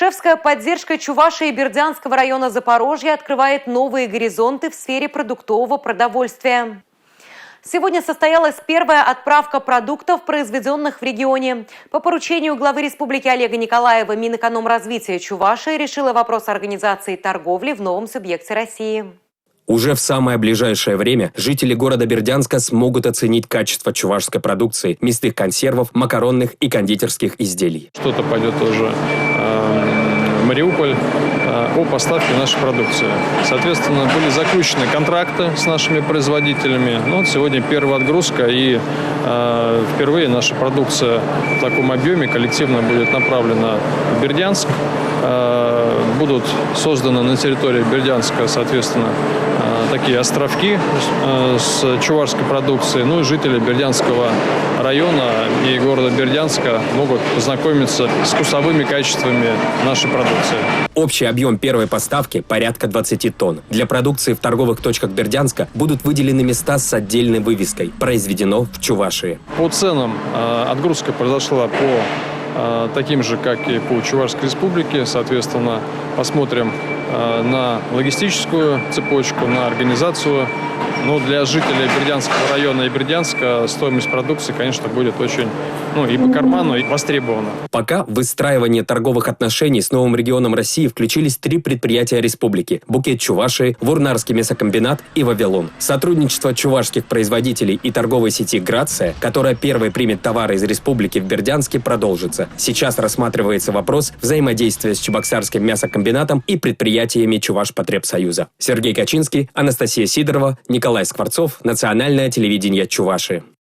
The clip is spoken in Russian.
Шефская поддержка Чувашии и Бердянского района Запорожья открывает новые горизонты в сфере продуктового продовольствия. Сегодня состоялась первая отправка продуктов, произведенных в регионе. По поручению главы республики Олега Николаева Минэкономразвития Чувашии решила вопрос организации торговли в новом субъекте России. Уже в самое ближайшее время жители города Бердянска смогут оценить качество чувашской продукции, мясных консервов, макаронных и кондитерских изделий. Что-то пойдет тоже в Мариуполь о поставке нашей продукции. Соответственно, были заключены контракты с нашими производителями. Вот сегодня первая отгрузка, и впервые наша продукция в таком объеме коллективно будет направлена в Бердянск. Будут созданы на территории Бердянска, соответственно, такие островки с чувашской продукцией. Ну и жители Бердянского района и города Бердянска могут познакомиться с вкусовыми качествами нашей продукции. Общий объем первой поставки порядка 20 тонн. Для продукции в торговых точках Бердянска будут выделены места с отдельной вывеской «Произведено в Чувашии». По ценам отгрузка произошла по таким же, как и по Чувашской республике. Соответственно, посмотрим на логистическую цепочку, на организацию. Но для жителей Бердянского района и Бердянска стоимость продукции, конечно, будет очень, и по карману, и востребована. Пока в выстраивание торговых отношений с новым регионом России включились 3 предприятия республики: Букет Чувашии, Вурнарский мясокомбинат и Вавилон. Сотрудничество чувашских производителей и торговой сети «Грация», которая первой примет товары из республики в Бердянске, продолжится. Сейчас рассматривается вопрос взаимодействия с Чебоксарским мясокомбинатом и предприятиями Чувашпотребсоюза. Сергей Качинский, Анастасия Сидорова, Николай Скворцов, Национальное телевидение Чувашии.